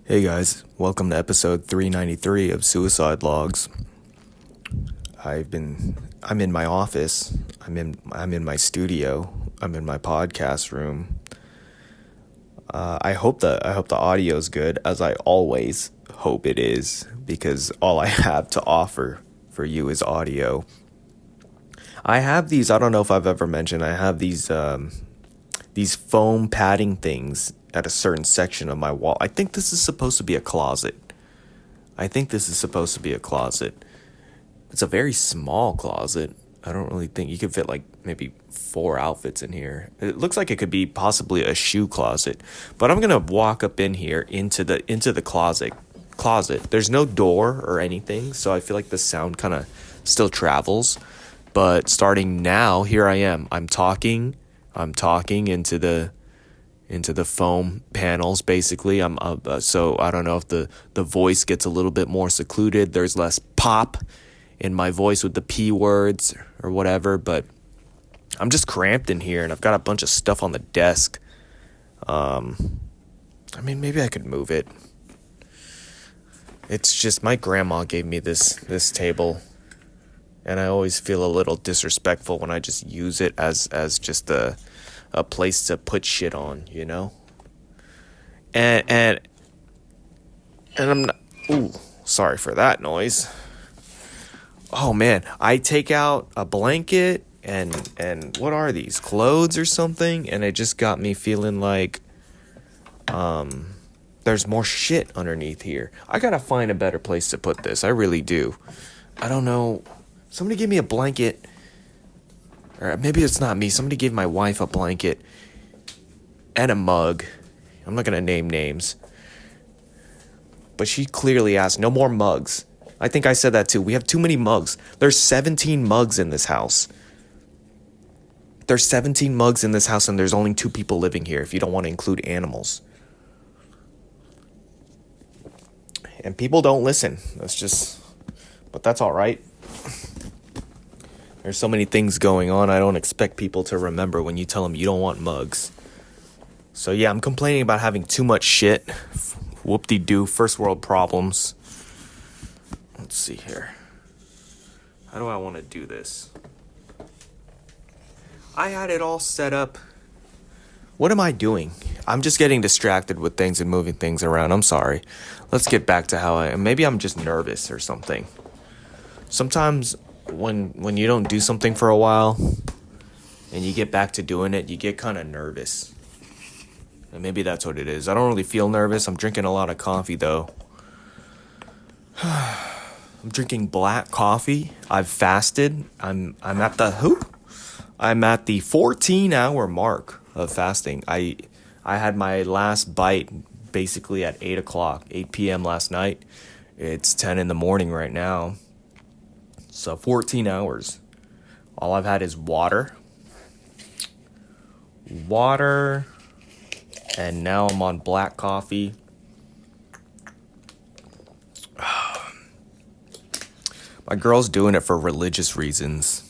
Hey guys, welcome to episode 393 of Suicide Logs. I'm in my office. I'm in my studio. I'm in my podcast room. I hope the audio is good, as I always hope it is, because all I have to offer for you is audio. I have these. I don't know if I've ever mentioned. I have these foam padding things at a certain section of my wall. I think this is supposed to be a closet. It's a very small closet. I don't really think you could fit like maybe 4 outfits in here. It looks like it could be possibly a shoe closet. But I'm gonna walk up in here into the closet. There's no door or anything, so I feel like the sound kind of still travels. But starting now, here I am. I'm talking into the foam panels. Basically, so I don't know if the voice gets a little bit more secluded. There's less pop in my voice with the P words or whatever, but I'm just cramped in here and I've got a bunch of stuff on the desk. Maybe I could move it. It's just my grandma gave me this table, and I always feel a little disrespectful when I just use it as just a place to put shit on, you know? And I'm not, ooh, sorry for that noise. Oh man, I take out a blanket and what are these, clothes or something? And it just got me feeling like there's more shit underneath here. I gotta find a better place to put this. I really do. I don't know. Somebody give me a blanket. Or maybe it's not me. Somebody gave my wife a blanket and a mug. I'm not gonna name names. But she clearly asked, no more mugs. I think I said that too. We have too many mugs. There's 17 mugs in this house. There's 17 mugs in this house, and there's only 2 people living here if you don't want to include animals. And people don't listen. But that's all right. There's so many things going on. I don't expect people to remember when you tell them you don't want mugs. So yeah, I'm complaining about having too much shit. Whoop-de-doo, first world problems. Let's see here. How do I want to do this? I had it all set up. What am I doing? I'm just getting distracted with things and moving things around. I'm sorry. Let's get back to how I am. Maybe I'm just nervous or something. Sometimes when you don't do something for a while and you get back to doing it, you get kind of nervous. And maybe that's what it is. I don't really feel nervous. I'm drinking a lot of coffee though. I'm drinking black coffee. I've fasted. I'm at the 14-hour mark of fasting. I had my last bite basically at 8 p.m. last night. It's 10 in the morning right now. So 14 hours. All I've had is water. And now I'm on black coffee. My girl's doing it for religious reasons.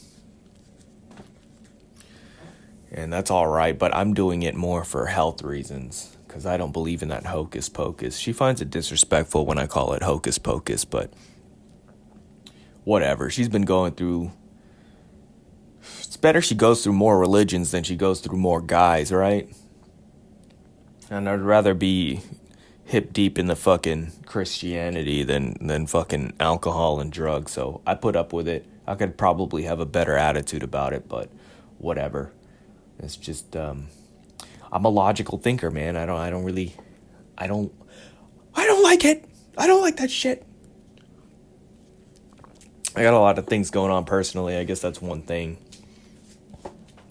And that's all right, but I'm doing it more for health reasons, because I don't believe in that hocus pocus. She finds it disrespectful when I call it hocus pocus, but whatever. She's been going through... It's better she goes through more religions than she goes through more guys, right? And I'd rather be hip deep in the fucking Christianity than fucking alcohol and drugs. So I put up with it. I could probably have a better attitude about it, but whatever. It's just I'm a logical thinker, man. I don't like it. I don't like that shit. I got a lot of things going on personally. I guess that's one thing.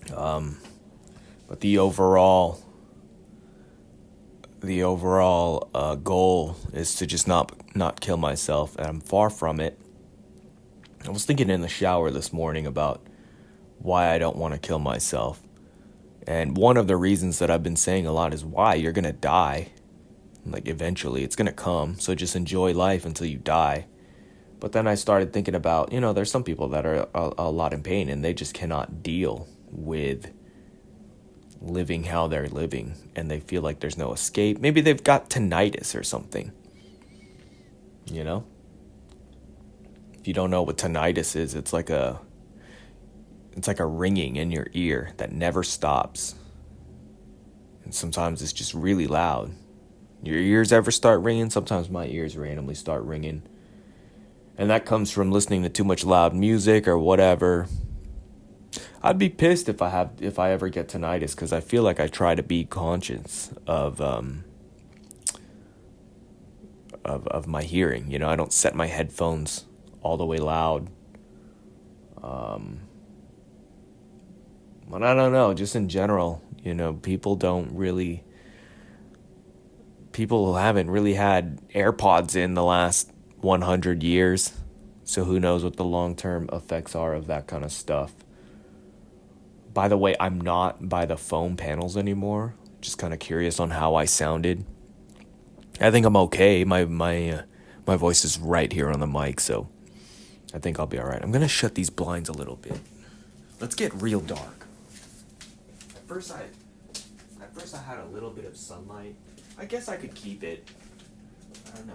But the overall goal is to just not kill myself, and I'm far from it. I was thinking in the shower this morning about why I don't want to kill myself. And one of the reasons that I've been saying a lot is why you're going to die. Like eventually it's going to come. So just enjoy life until you die. But then I started thinking about, there's some people that are a lot in pain and they just cannot deal with living how they're living and they feel like there's no escape. Maybe they've got tinnitus or something. You know? If you don't know what tinnitus is, it's like a ringing in your ear that never stops. And sometimes it's just really loud. Your ears ever start ringing? Sometimes my ears randomly start ringing. And that comes from listening to too much loud music or whatever. I'd be pissed if I ever get tinnitus, because I feel like I try to be conscious of my hearing. You know, I don't set my headphones all the way loud. But I don't know, just in general, you know, people haven't really had AirPods in the last 100 years. So who knows what the long-term effects are of that kind of stuff. By the way, I'm not by the foam panels anymore. Just kind of curious on how I sounded. I think I'm okay. My voice is right here on the mic, so I think I'll be all right. I'm going to shut these blinds a little bit. Let's get real dark. At first I had a little bit of sunlight. I guess I could keep it. I don't know.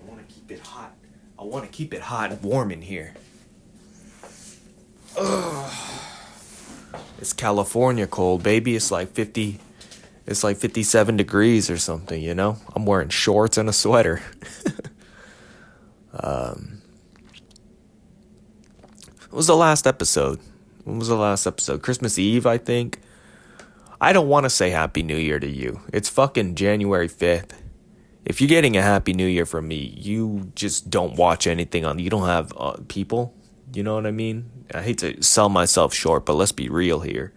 I want to keep it hot. I want to keep it hot and warm in here. Ugh. It's California cold, baby. It's like 57 degrees or something, you know? I'm wearing shorts and a sweater. What was the last episode? When was the last episode? Christmas Eve, I think. I don't want to say Happy New Year to you. It's fucking January 5th. If you're getting a Happy New Year from me, you just don't watch anything on. You don't have people. You know what I mean? I hate to sell myself short, but let's be real here.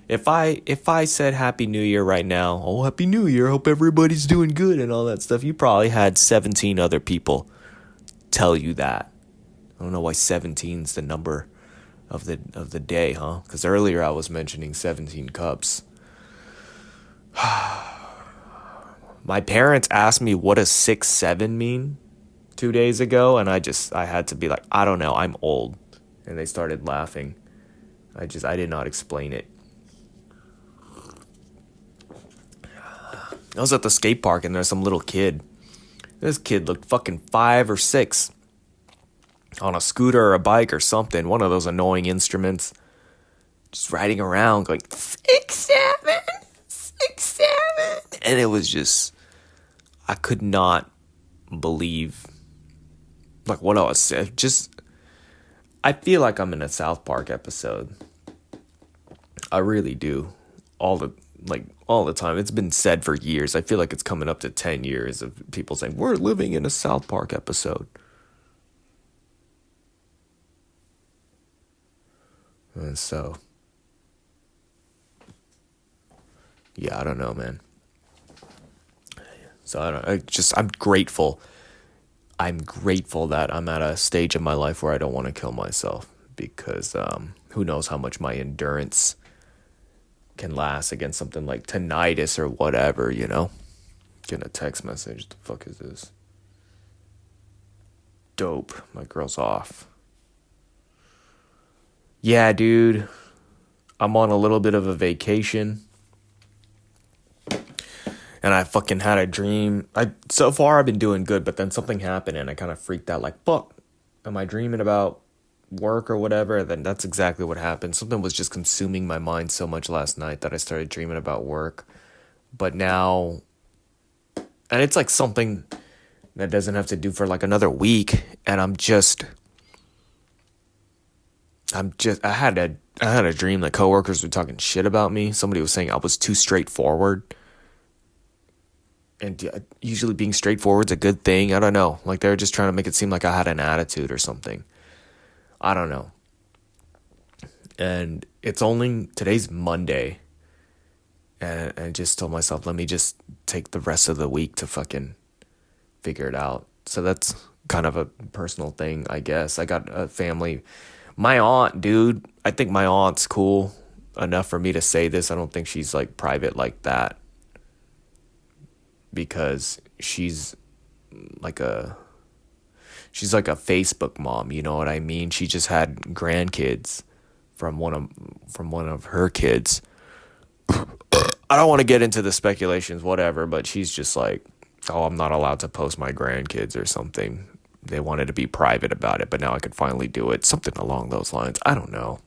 If I said Happy New Year right now, oh, Happy New Year, hope everybody's doing good and all that stuff, you probably had 17 other people tell you that. I don't know why 17's the number of the day, huh? Because earlier I was mentioning 17 cups. My parents asked me what does 6-7 mean 2 days ago, and I had to be like, I don't know, I'm old. And they started laughing. I did not explain it. I was at the skate park and there's some little kid. This kid looked fucking 5 or 6 on a scooter or a bike or something, one of those annoying instruments, just riding around going 6-7, 6-7, and it was just, I could not believe like what I was saying. Just, I feel like I'm in a South Park episode. I really do. All the time. It's been said for years. I feel like it's coming up to 10 years of people saying, we're living in a South Park episode. And so, yeah, I don't know, man. So I'm grateful. I'm grateful that I'm at a stage in my life where I don't want to kill myself, because who knows how much my endurance can last against something like tinnitus or whatever, you know? Getting a text message. The fuck is this? Dope. My girl's off. Yeah, dude. I'm on a little bit of a vacation. And I fucking had a dream. So far I've been doing good, but then something happened and I kind of freaked out like, fuck, am I dreaming about work or whatever? Then that's exactly what happened. Something was just consuming my mind so much last night that I started dreaming about work. But now, and it's like something that doesn't have to do for like another week, and I had a dream that coworkers were talking shit about me. Somebody was saying I was too straightforward. And usually being straightforward's a good thing. I don't know. Like, they were just trying to make it seem like I had an attitude or something. I don't know. And today's Monday. And I just told myself, let me just take the rest of the week to fucking figure it out. So that's kind of a personal thing, I guess. I got a family. My aunt, dude, I think my aunt's cool enough for me to say this. I don't think she's like private like that, because she's like a Facebook mom, you know what I mean? She just had grandkids from one of her kids. I don't want to get into the speculations, whatever, but she's just like, oh, I'm not allowed to post my grandkids or something. They wanted to be private about it, but now I can finally do it. Something along those lines. I don't know.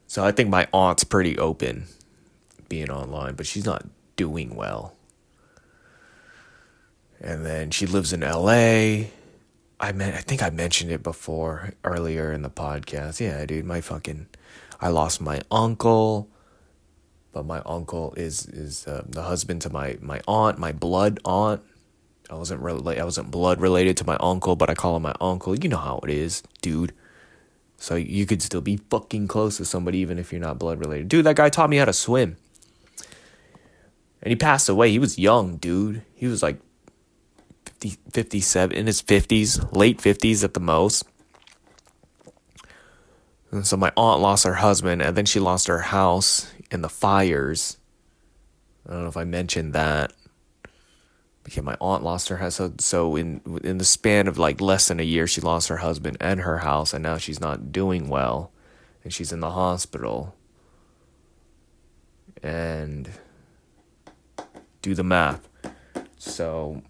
So I think my aunt's pretty open being online, but she's not doing well. And then she lives in LA. I think I mentioned it before earlier in the podcast. Yeah, dude, I lost my uncle, but my uncle is the husband to my aunt, my blood aunt. I wasn't blood related to my uncle, but I call him my uncle. You know how it is, dude. So you could still be fucking close to somebody even if you're not blood related. Dude, that guy taught me how to swim. And he passed away. He was young, dude. He was like 57, in his 50s, late 50s at the most. And so my aunt lost her husband, and then she lost her house in the fires. I don't know if I mentioned that. Because my aunt lost her house. So in the span of like less than a year, she lost her husband and her house, and now she's not doing well. And she's in the hospital. And do the math. So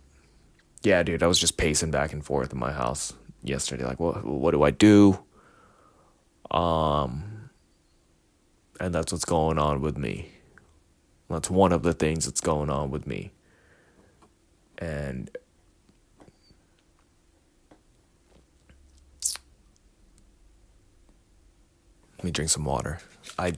yeah, dude, I was just pacing back and forth in my house yesterday. Like, what do I do? And that's what's going on with me. That's one of the things that's going on with me. And let me drink some water. I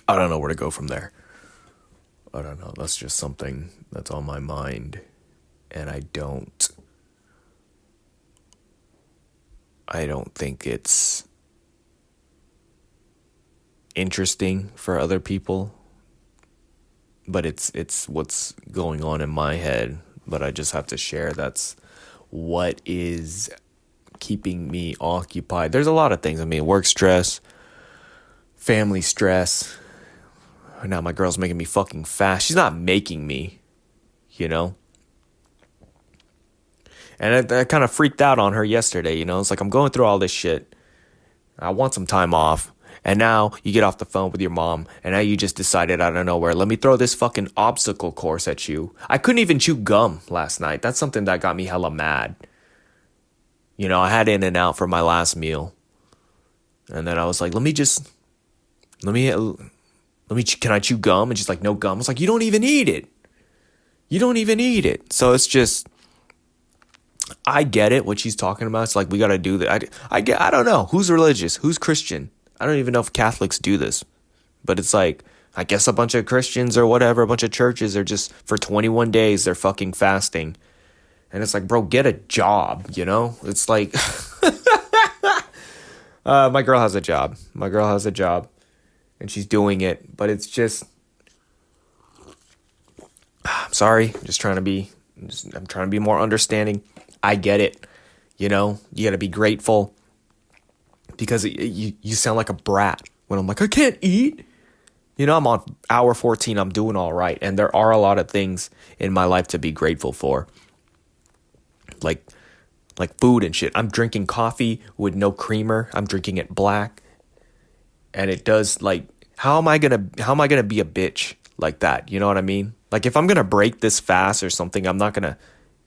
don't know where to go from there. I don't know. That's just something that's on my mind. And I don't think it's interesting for other people. But it's what's going on in my head. But I just have to share that's what is keeping me occupied. There's a lot of things. I mean, work stress, family stress. Now my girl's making me fucking fast. She's not making me, you know? And I kind of freaked out on her yesterday, you know? It's like, I'm going through all this shit. I want some time off. And now you get off the phone with your mom, and now you just decided out of nowhere, let me throw this fucking obstacle course at you. I couldn't even chew gum last night. That's something that got me hella mad. You know, I had In-N-Out for my last meal. And then I was like, can I chew gum? And she's like, no gum. I was like, you don't even eat it. You don't even eat it. So it's just, I get it, what she's talking about. It's like, we got to do that. I don't know. Who's religious? Who's Christian? I don't even know if Catholics do this. But it's like, I guess a bunch of Christians or whatever, a bunch of churches are just, for 21 days, they're fucking fasting. And it's like, bro, get a job, you know? It's like, my girl has a job. And she's doing it. But it's just, I'm sorry. I'm trying to be more understanding. I get it. You know, you got to be grateful. Because you sound like a brat when I'm like, I can't eat. You know, I'm on hour 14. I'm doing all right. And there are a lot of things in my life to be grateful for. Like food and shit. I'm drinking coffee with no creamer. I'm drinking it black. And it does, like, how am I gonna be a bitch like that? You know what I mean? Like, if I'm gonna break this fast or something, I'm not gonna,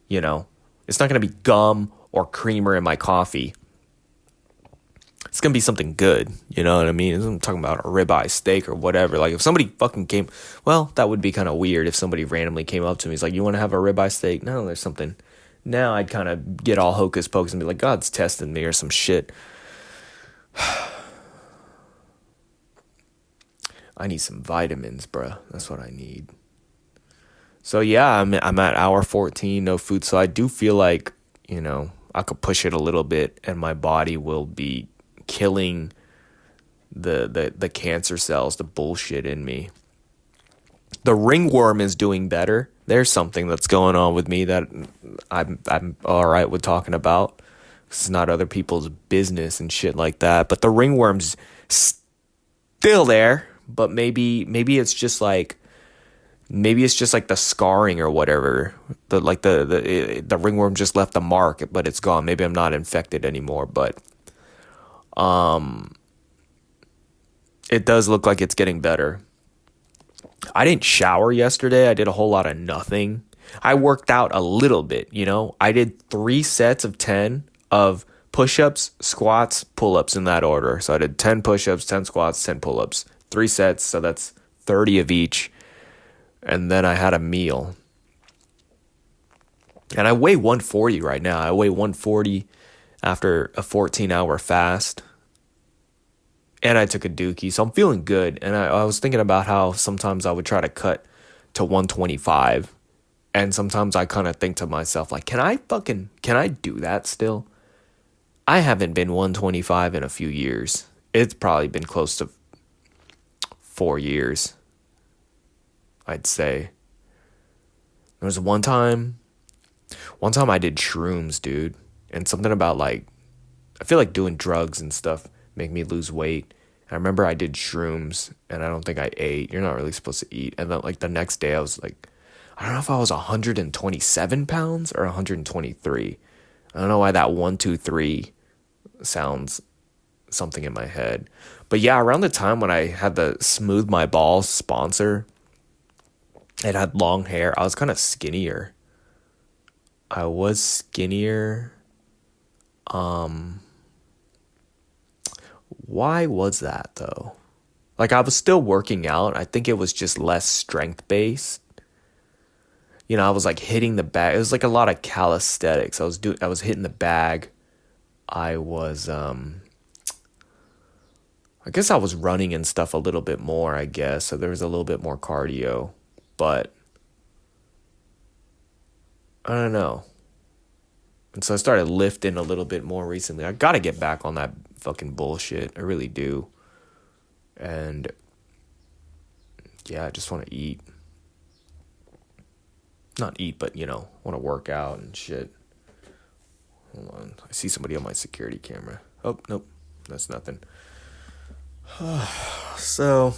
you know, it's not gonna be gum or creamer in my coffee. It's gonna be something good, you know what I mean? I'm talking about a ribeye steak or whatever. Like, if somebody fucking came, well, that would be kind of weird if somebody randomly came up to me. He's like, you want to have a ribeye steak? No, there's something. Now I'd kind of get all hocus pocus and be like, God's testing me or some shit. I need some vitamins, bruh. That's what I need. So yeah, I'm at hour 14, no food. So I do feel like, you know, I could push it a little bit and my body will be killing the cancer cells, the bullshit in me. The ringworm is doing better. There's something that's going on with me that I'm all right with talking about. It's not other people's business and shit like that. But the ringworm's still there. But maybe it's just like Maybe it's just like the scarring or whatever. The ringworm just left a mark, but it's gone. Maybe I'm not infected anymore, but it does look like it's getting better. I didn't shower yesterday. I did a whole lot of nothing. I worked out a little bit, you know. I did 3 sets of 10 of push-ups, squats, pull-ups in that order. So I did 10 push-ups, 10 squats, 10 pull-ups. 3 sets, so that's 30 of each. And then I had a meal. And I weigh 140 right now. I weigh 140 after a 14-hour fast. And I took a dookie, so I'm feeling good. And I was thinking about how sometimes I would try to cut to 125. And sometimes I kind of think to myself, like, can I do that still? I haven't been 125 in a few years. It's probably been close to 4 years, I'd say. There was one time I did shrooms, dude. And something about, like, I feel like doing drugs and stuff make me lose weight. And I remember I did shrooms and I don't think I ate. You're not really supposed to eat. And then, like, the next day I was like, I don't know if I was 127 pounds or 123. I don't know why that 123 sounds something in my head. But yeah, around the time when I had the Smooth My Balls sponsor, it had long hair. I was kind of skinnier. I was skinnier. Why was that though? Like, I was still working out. I think it was just less strength based. You know, I was like hitting the bag. It was like a lot of calisthenics. I was hitting the bag. I was I guess I was running and stuff a little bit more, I guess. So there was a little bit more cardio, but I don't know. And so I started lifting a little bit more recently. I got to get back on that fucking bullshit. I really do. And yeah, I just want to eat. Not eat, but, you know, want to work out and shit. Hold on. I see somebody on my security camera. Oh, nope. That's nothing. So,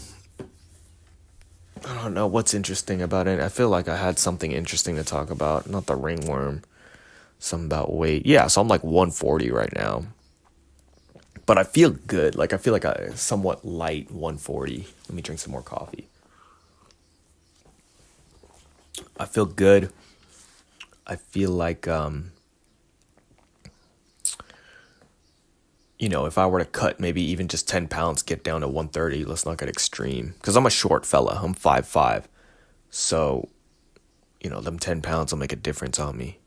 I don't know what's interesting about it. I feel like I had something interesting to talk about. Not the ringworm. Something about weight. Yeah, so I'm like 140 right now. But I feel good. Like, I feel like a somewhat light 140. Let me drink some more coffee. I feel good. I feel like, you know, if I were to cut maybe even just 10 pounds, get down to 130, let's not get extreme. Because I'm a short fella. I'm 5'5". So, you know, them 10 pounds will make a difference on me.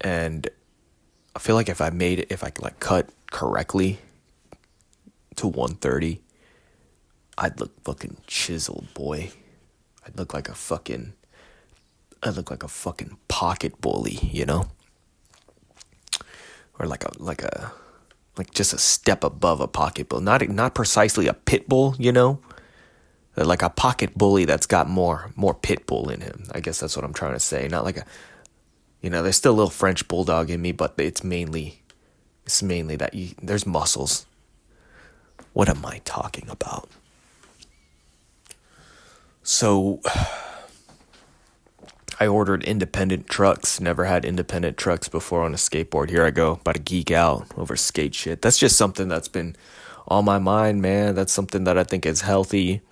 And I feel like if I like cut correctly to 130, I'd look fucking chiseled, boy. I'd look like a fucking pocket bully, you know? Or like just a step above a pocket bull. Not precisely a pit bull, you know? Like a pocket bully that's got more pit bull in him. I guess that's what I'm trying to say. Not like a, you know, there's still a little French bulldog in me, but it's mainly that there's muscles. What am I talking about? So, I ordered independent trucks. Never had independent trucks before on a skateboard. Here I go, about to geek out over skate shit. That's just something that's been on my mind, man. That's something that I think is healthy.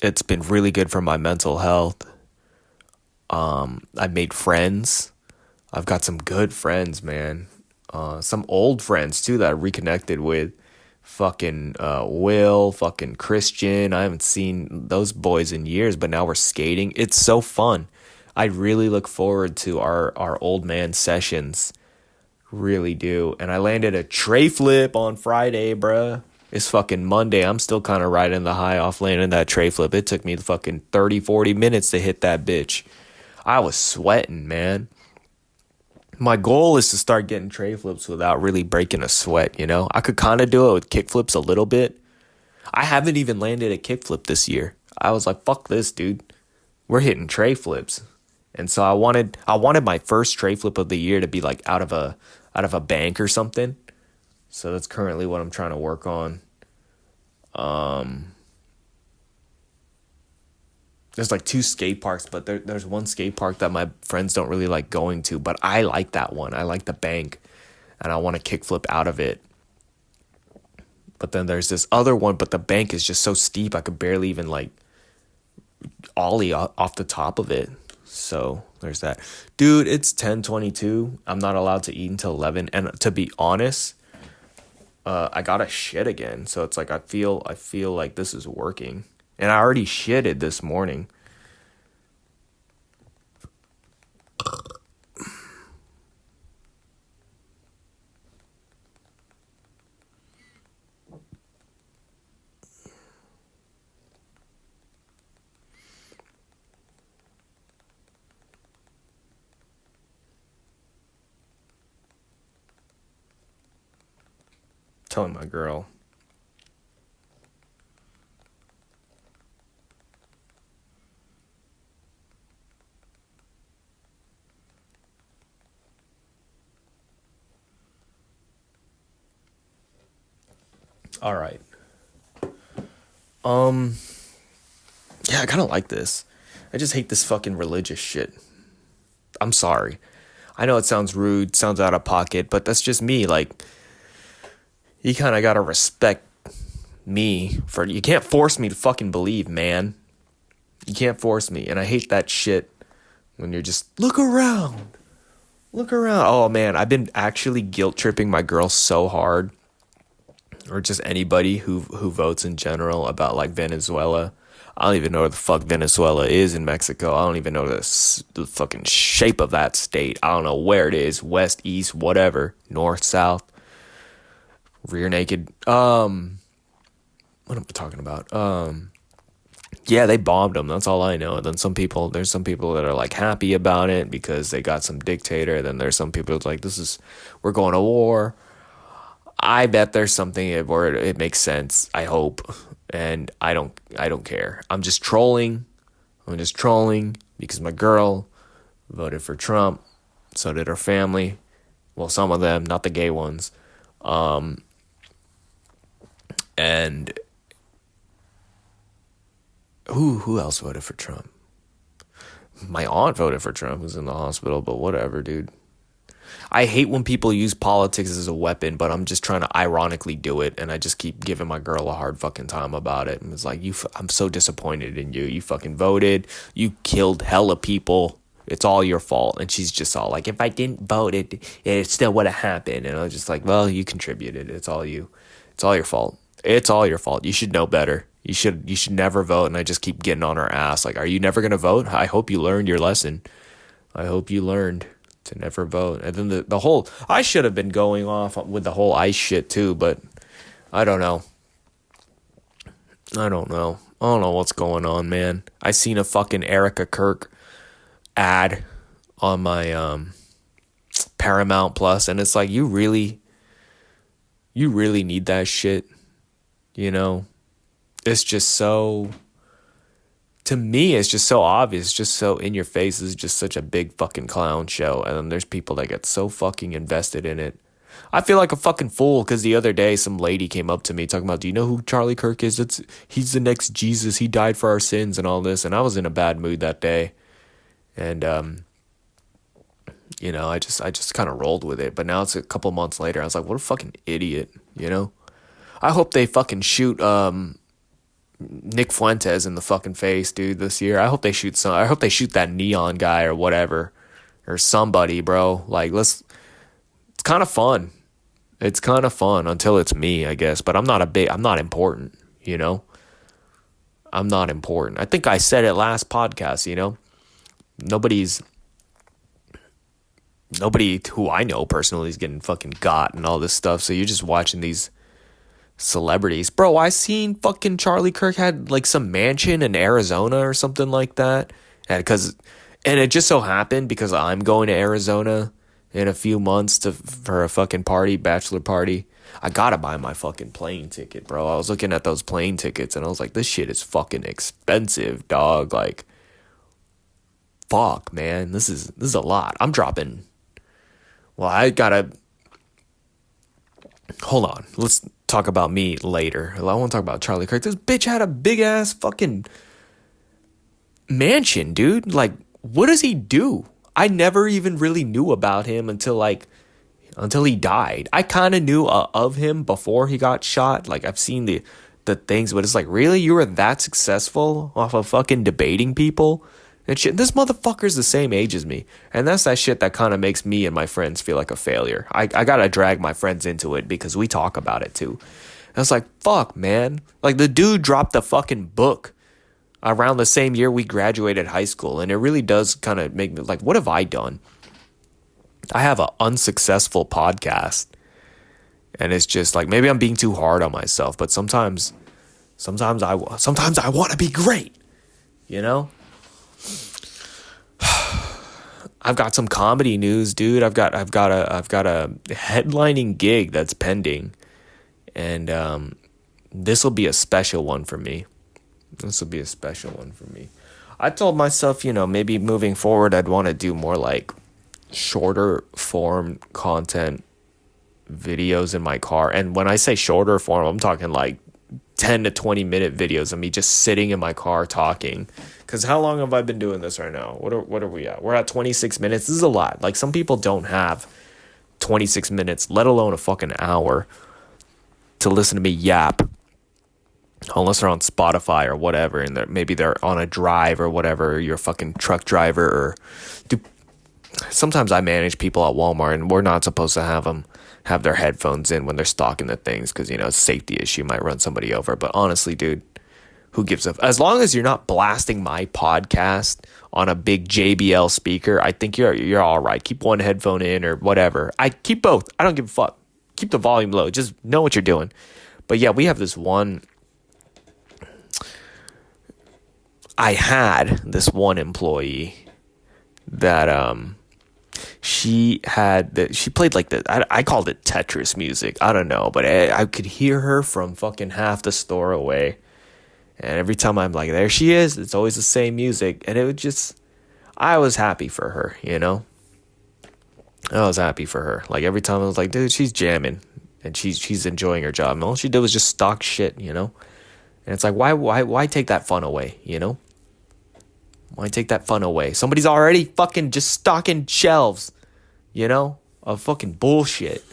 It's been really good for my mental health. I made friends. I've got some good friends, man. Some old friends, too, that I reconnected with. Fucking Will, fucking Christian. I haven't seen those boys in years, but now we're skating. It's so fun. I really look forward to our old man sessions. Really do. And I landed a tray flip on Friday, bruh. It's fucking Monday. I'm still kind of riding the high off landing that tray flip. It took me fucking 30, 40 minutes to hit that bitch. I was sweating, man. My goal is to start getting tray flips without really breaking a sweat, you know? I could kind of do it with kick flips a little bit. I haven't even landed a kick flip this year. I was like, fuck this, dude. We're hitting tray flips. And so I wanted my first tray flip of the year to be like out of a bank or something. So that's currently what I'm trying to work on. There's like two skate parks, but there's one skate park that my friends don't really like going to, but I like that one. I like the bank, and I want to kickflip out of it. But then there's this other one, but the bank is just so steep I could barely even like ollie off the top of it. So there's that. Dude, it's 10:22. I'm not allowed to eat until 11, and to be honest, I gotta shit again. So it's like I feel like this is working. And I already shitted this morning. Telling my girl. All right. Yeah, I kind of like this. I just hate this fucking religious shit. I'm sorry. I know it sounds rude, sounds out of pocket, but that's just me. Like, you kind of got to respect me for, you can't force me to fucking believe, man. You can't force me. And I hate that shit when you're just, look around. Look around. Oh, man, I've been actually guilt tripping my girl so hard, or just anybody who votes in general, about like Venezuela. I don't even know where the fuck Venezuela is in Mexico. I don't even know the fucking shape of that state. I don't know where it is. West, east, whatever. North, south. Rear naked. What am I talking about? Yeah, they bombed them. That's all I know. And then there's some people that are like happy about it because they got some dictator. Then there's some people that's like, we're going to war. I bet there's something where it makes sense. I hope, and I don't care. I'm just trolling because my girl voted for Trump. So did her family. Well, some of them, not the gay ones. And who else voted for Trump? My aunt voted for Trump, who's in the hospital. But whatever, dude. I hate when people use politics as a weapon, but I'm just trying to ironically do it, and I just keep giving my girl a hard fucking time about it. And it's like, I'm so disappointed in you. You fucking voted. You killed hella people. It's all your fault. And she's just all like, if I didn't vote, it still would have happened. And I was just like, well, you contributed. It's all you. It's all your fault. It's all your fault. You should know better. You should never vote. And I just keep getting on her ass. Like, are you never going to vote? I hope you learned your lesson. I hope you learned to never vote. And then the whole, I should have been going off with the whole ICE shit too, but I don't know. I don't know what's going on, man. I seen a fucking Erica Kirk ad on my Paramount Plus, and it's like, you really need that shit, you know? It's just so, to me, it's just so obvious, just so in your face. It's just such a big fucking clown show. And then there's people that get so fucking invested in it. I feel like a fucking fool because the other day some lady came up to me talking about, do you know who Charlie Kirk is? He's the next Jesus. He died for our sins and all this. And I was in a bad mood that day. And, you know, I just kind of rolled with it. But now it's a couple months later. I was like, what a fucking idiot, you know? I hope they fucking shoot, Nick Fuentes in the fucking face, dude, this year. I hope they shoot that Neon guy or whatever, or somebody, bro. Like, it's kind of fun. It's kind of fun until it's me, I guess. But I'm not important, you know? I'm not important. I think I said it last podcast, you know? Nobody who I know personally is getting fucking got and all this stuff. So you're just watching these celebrities. Bro, I seen fucking Charlie Kirk had like some mansion in Arizona or something like that. And it just so happened because I'm going to Arizona in a few months for a fucking bachelor party. I gotta buy my fucking plane ticket, bro. I was looking at those plane tickets and I was like, this shit is fucking expensive, dog. Like, fuck, man. This is a lot. I'm dropping. Well, I gotta, hold on. Let's talk about me later. I want to talk about Charlie Kirk. This bitch had a big ass fucking mansion, dude. Like, what does he do? I never even really knew about him until he died. I kind of knew of him before he got shot. Like, I've seen the things, but it's like, really? You were that successful off of fucking debating people and shit? This motherfucker's the same age as me. And that's that shit that kind of makes me and my friends feel like a failure. I gotta drag my friends into it because we talk about it too. And it's like, fuck, man. Like, the dude dropped a fucking book around the same year we graduated high school. And it really does kind of make me like, what have I done? I have an unsuccessful podcast. And it's just like, maybe I'm being too hard on myself, but sometimes I want to be great, you know? I've got some comedy news, dude. I've got a headlining gig that's pending. And this will be a special one for me. I told myself, maybe moving forward, I'd want to do more like shorter form content videos in my car. And when I say shorter form, I'm talking like 10 to 20 minute videos of me just sitting in my car talking. Because how long have I been doing this right now? What are we at? We're at 26 minutes. This is a lot. Like, some people don't have 26 minutes, let alone a fucking hour, to listen to me yap. Unless they're on Spotify or whatever, and maybe they're on a drive or whatever, you're a fucking truck driver. Or sometimes I manage people at Walmart, and we're not supposed to have their headphones in when they're stocking the things because, it's a safety issue, might run somebody over. But honestly, dude, who gives a as long as you're not blasting my podcast on a big JBL speaker, I think you're all right. Keep one headphone in or whatever. I keep both. I don't give a fuck. Keep the volume low. Just know what you're doing. But yeah, we have this one. I had this one employee that she played like I called it Tetris music. I don't know, but I could hear her from fucking half the store away. And every time I'm like, there she is, it's always the same music. And it would just, I was happy for her, I was happy for her. Like, every time I was like, dude, she's jamming and she's enjoying her job. And all she did was just stock shit, And it's like, why take that fun away, Why take that fun away? Somebody's already fucking just stocking shelves, of fucking bullshit.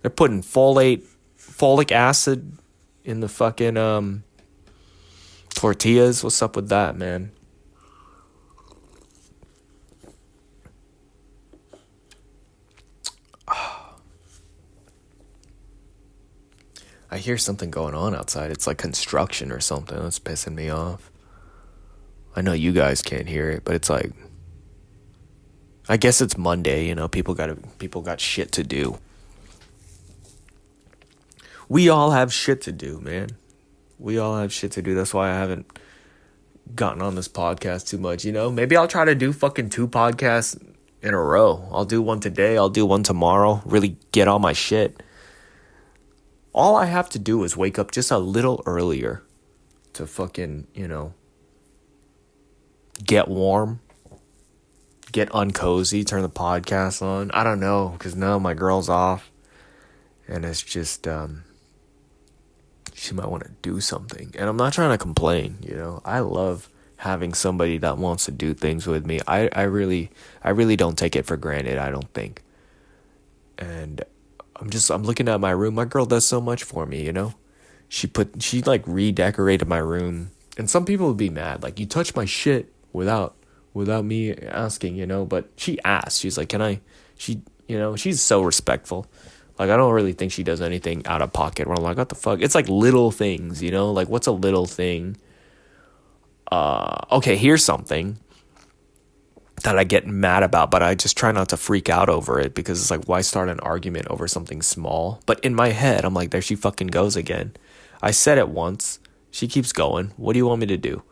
They're putting folic acid in the fucking tortillas. What's up with that, man? I hear something going on outside. It's like construction or something. That's pissing me off. I know you guys can't hear it, but it's like, I guess it's Monday, people got shit to do. We all have shit to do, man. We all have shit to do. That's why I haven't gotten on this podcast too much, Maybe I'll try to do fucking 2 podcasts in a row. I'll do one today. I'll do one tomorrow. Really get all my shit. All I have to do is wake up just a little earlier to fucking, get warm, get uncozy, turn the podcast on. I don't know, because now my girl's off. And it's just, she might want to do something. And I'm not trying to complain, I love having somebody that wants to do things with me. I really don't take it for granted, I don't think. And I'm looking at my room. My girl does so much for me, She like redecorated my room. And some people would be mad, like, you touch my shit without me asking, but she asked. She's like, can I? She's so respectful. Like, I don't really think she does anything out of pocket where I'm like, what the fuck? It's like little things, like, what's a little thing? Okay, here's something that I get mad about, but I just try not to freak out over it because it's like, why start an argument over something small? But in my head, I'm like, there she fucking goes again. I said it once. She keeps going. What do you want me to do?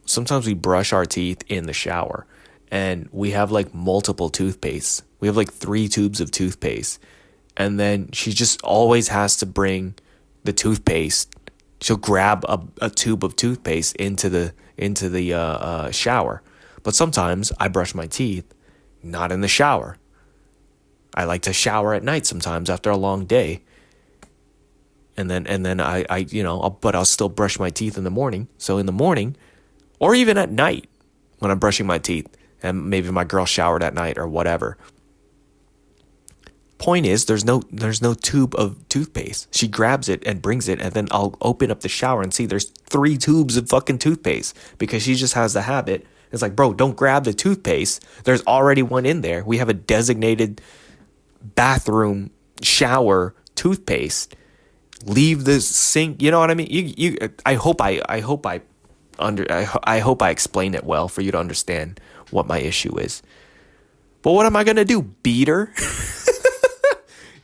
Sometimes we brush our teeth in the shower and we have like multiple toothpaste. We have like 3 tubes of toothpaste. And then she just always has to bring the toothpaste. She'll grab a tube of toothpaste into the shower. But sometimes I brush my teeth not in the shower. I like to shower at night sometimes after a long day. and then but I'll still brush my teeth in the morning. So in the morning, or even at night when I'm brushing my teeth, and maybe my girl showered at night or whatever. Point is, there's no tube of toothpaste. She grabs it and brings it, and then I'll open up the shower and see there's 3 tubes of fucking toothpaste because she just has the habit. It's like, bro, don't grab the toothpaste. There's already one in there. We have a designated bathroom shower toothpaste. Leave the sink. You know what I mean? I hope I explain it well for you to understand what my issue is. But what am I gonna do? Beat her?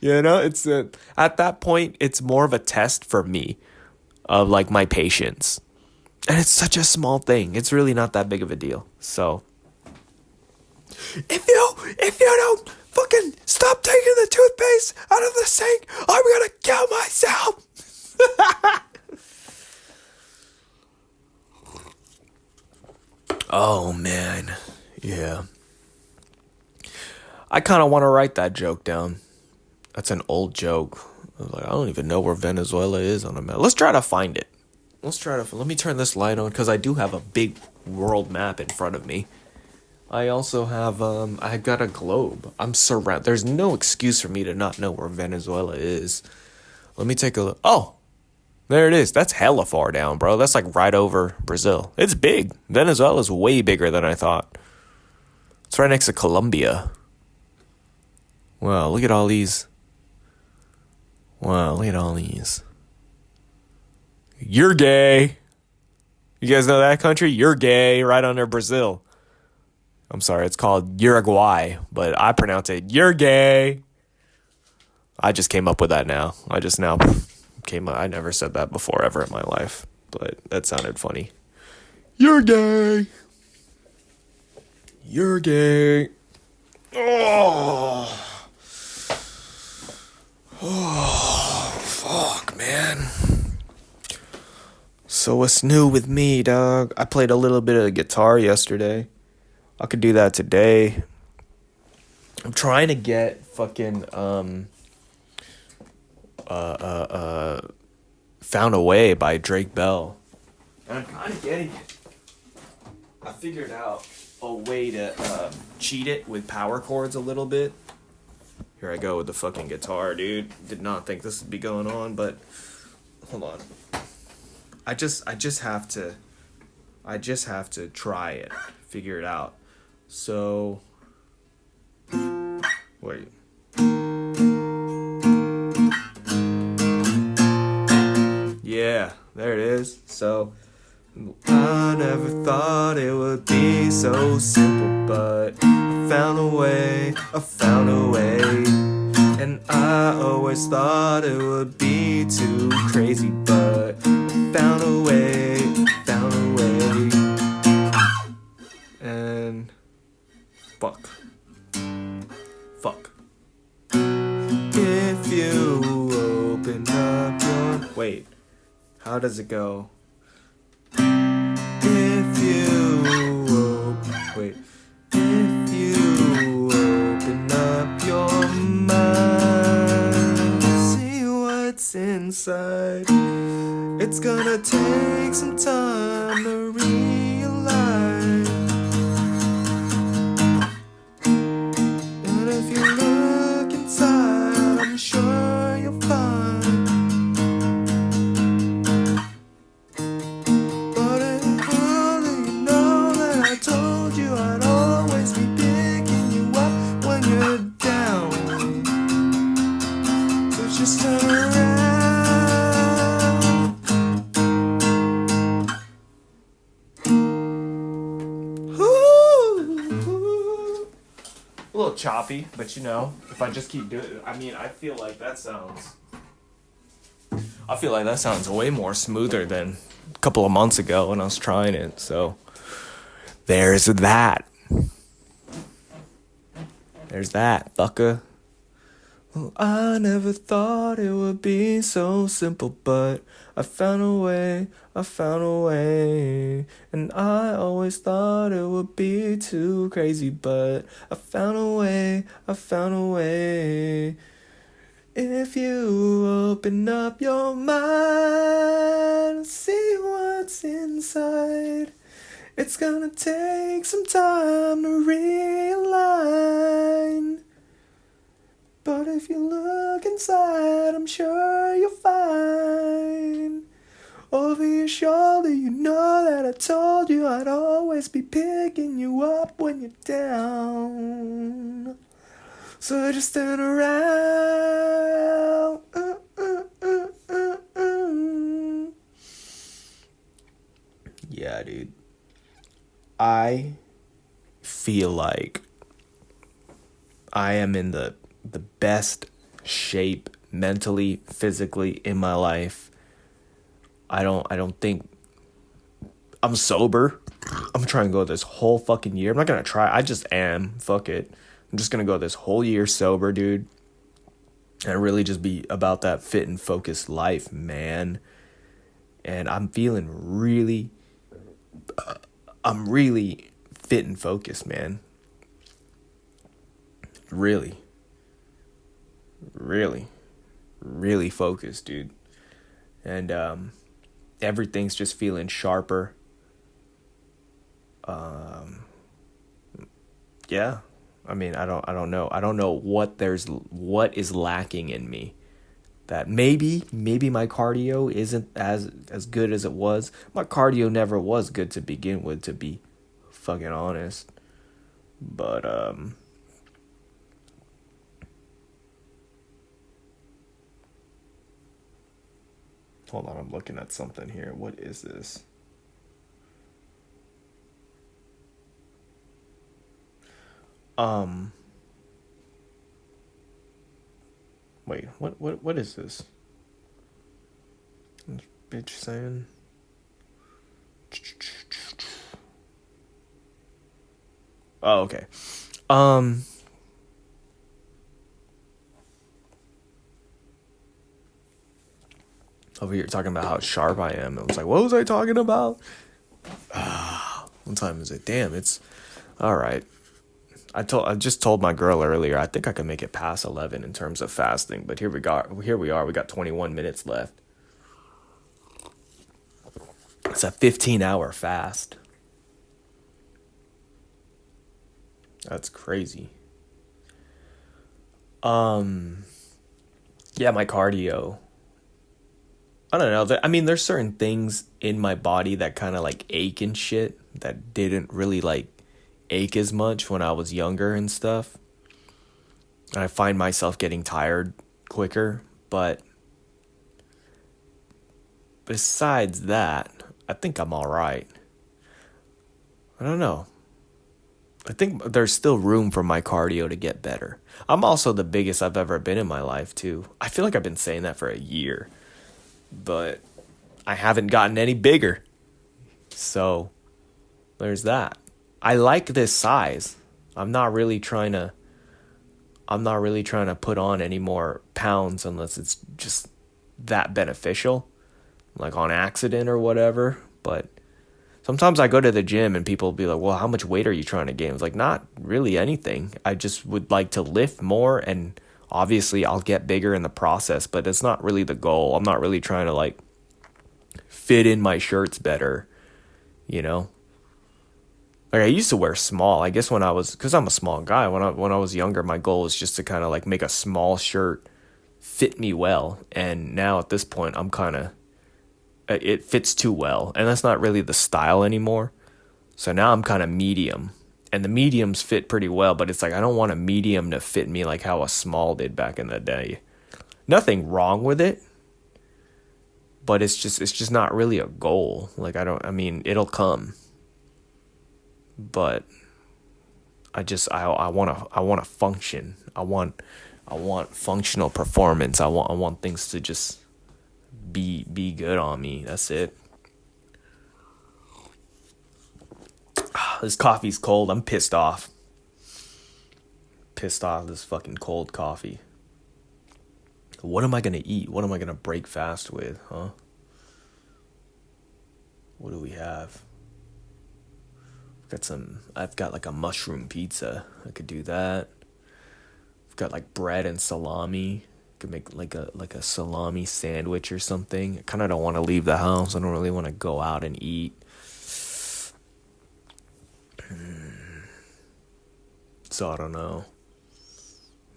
It's at that point, it's more of a test for me of like my patience. And it's such a small thing. It's really not that big of a deal. So if you don't fucking stop taking the toothpaste out of the sink, I'm gonna kill myself. Oh man. Yeah. I kind of want to write that joke down. That's an old joke. I don't even know where Venezuela is on a map. Let's try to find it. Let me turn this light on because I do have a big world map in front of me. I also have, I got a globe. I'm surrounded. There's no excuse for me to not know where Venezuela is. Let me take a look. Oh, there it is. That's hella far down, bro. That's like right over Brazil. It's big. Venezuela's way bigger than I thought. It's right next to Colombia. Wow, look at all these. You're gay. You guys know that country? You're gay, right under Brazil. I'm sorry, it's called Uruguay, but I pronounce it you're gay. I just came up with that now. I never said that before ever in my life, but that sounded funny. You're gay. You're gay. Oh, fuck, man. So what's new with me, dog? I played a little bit of guitar yesterday. I could do that today. I'm trying to get fucking Found a Way by Drake Bell. And I'm kind of getting it. I figured out a way to cheat it with power chords a little bit. Here I go with the fucking guitar, dude. Did not think this would be going on, but hold on. I just have to try it, figure it out. So wait. Yeah, there it is. So I never thought it would be so simple, but I found a way. And I always thought it would be too crazy, but I found a way. And fuck. If you open up your... Wait, how does it go? If you open up your mind, see what's inside. It's gonna take some time to realize. And if you look inside, I'm sure you'll find. But if only you know that I told you I'd always be picking you up when you're down. So just turn around. A little choppy, but if I just keep doing it, I feel like that sounds way more smoother than a couple of months ago when I was trying it. So there's that. Fucker. Well, I never thought it would be so simple, but I found a way. And I always thought it would be too crazy, but I found a way. If you open up your mind, see what's inside. It's gonna take some time to realign. But if you look inside, I'm sure you'll find. Over your shoulder, you know that I told you I'd always be picking you up when you're down. So just turn around. Yeah, dude. I feel like I am in the best shape mentally, physically in my life. I don't think I'm sober. I'm trying to go this whole fucking year. I'm not gonna try. I just am. Fuck it. I'm just gonna go this whole year sober, dude. And really just be about that fit and focused life, man. And I'm feeling really fit and focused, man. Really focused, dude. And everything's just feeling sharper. Yeah. I mean, I don't know. I don't know what is lacking in me. That maybe my cardio isn't as good as it was. My cardio never was good to begin with, to be fucking honest. But hold on, I'm looking at something here. What is this? Um Wait, what is this? This bitch saying Oh, okay. Um Over here talking about how sharp I am. I was like, what was I talking about? What time is it? Damn, it's all right. I just told my girl earlier, I think I can make it past 11 in terms of fasting, but here we are. We got 21 minutes left. It's a 15-hour fast. That's crazy. Yeah, my cardio. I don't know. I mean, there's certain things in my body that kind of like ache and shit that didn't really like ache as much when I was younger and stuff. And I find myself getting tired quicker, but besides that, I think I'm all right. I don't know. I think there's still room for my cardio to get better. I'm also the biggest I've ever been in my life, too. I feel like I've been saying that for a year, but I haven't gotten any bigger. So there's that. I like this size. I'm not really trying to put on any more pounds unless it's just that beneficial, like on accident or whatever. But sometimes I go to the gym and people will be like, well, how much weight are you trying to gain? It's like, not really anything. I just would like to lift more, and obviously I'll get bigger in the process, but it's not really the goal. I'm not really trying to like fit in my shirts better, you know? Like I used to wear small. I guess because I'm a small guy, when I was younger, my goal was just to kind of like make a small shirt fit me well. And now at this point, it fits too well. And that's not really the style anymore. So now I'm kind of medium. And the mediums fit pretty well, but it's like I don't want a medium to fit me like how a small did back in the day. Nothing wrong with it, but it's just not really a goal. Like I mean, it'll come. But I want to function. I want functional performance. I want things to just be good on me. That's it. This coffee's cold. I'm pissed off. Pissed off this fucking cold coffee. What am I gonna eat? What am I gonna break fast with, huh? What do we have? I've got like a mushroom pizza. I could do that. I've got like bread and salami. Could make like a salami sandwich or something. I kind of don't want to leave the house. I don't really want to go out and eat. So I don't know.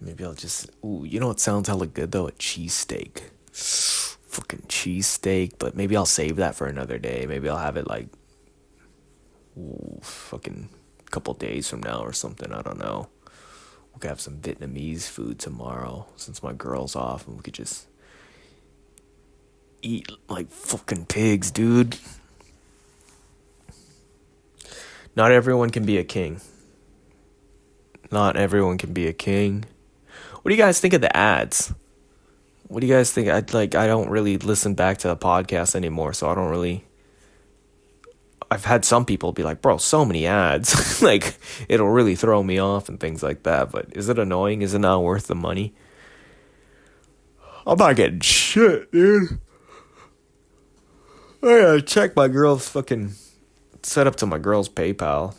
Maybe I'll just... Ooh, you know what sounds hella good, though? A cheesesteak. Fucking cheesesteak. But maybe I'll save that for another day. Maybe I'll have it, like... Ooh, fucking couple days from now or something. I don't know. We could have some Vietnamese food tomorrow, since my girl's off. And we could just... eat like fucking pigs, dude. Not everyone can be a king. Not everyone can be a king. What do you guys think of the ads? What do you guys think? I don't really listen back to the podcast anymore, so I don't really... I've had some people be like, bro, so many ads. Like, it'll really throw me off and things like that. But is it annoying? Is it not worth the money? I'm not getting shit, dude. I gotta check my girl's fucking... set up to my girl's PayPal.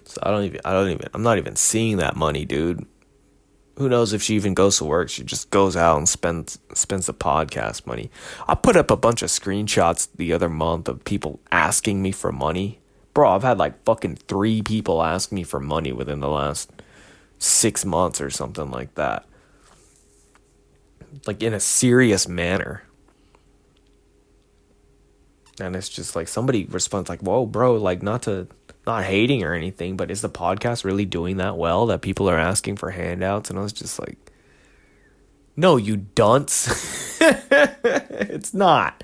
So I'm not even seeing that money, dude. Who knows if she even goes to work? She just goes out and spends the podcast money. I put up a bunch of screenshots the other month of people asking me for money. Bro, I've had like fucking 3 people ask me for money within the last 6 months or something like that. Like in a serious manner. And it's just like somebody responds like, whoa, bro, like not hating or anything, but is the podcast really doing that well that people are asking for handouts? And I was just like, no, you dunce. It's not.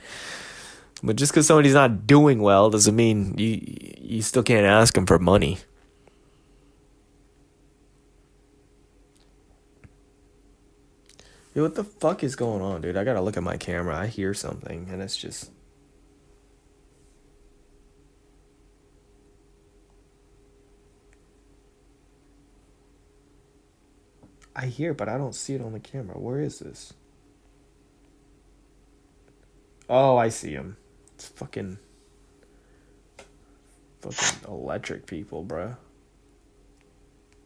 But just because somebody's not doing well doesn't mean you still can't ask them for money. Yo, what the fuck is going on, dude? I gotta look at my camera. I hear something, and it's just... I hear, but I don't see it on the camera. Where is this? Oh, I see him. It's fucking electric people, bruh.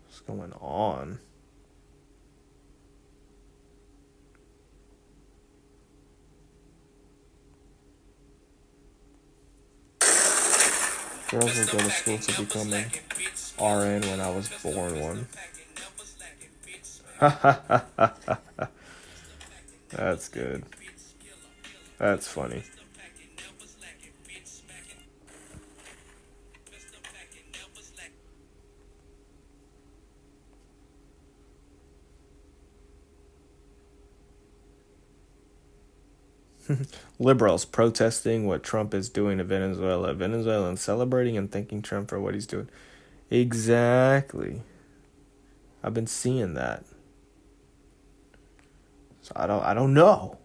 What's going on? Girls will go to school to become an RN when I was born one. That's good. That's funny. Liberals protesting what Trump is doing to Venezuela. Venezuelans celebrating and thanking Trump for what he's doing. Exactly. I've been seeing that. So I don't know.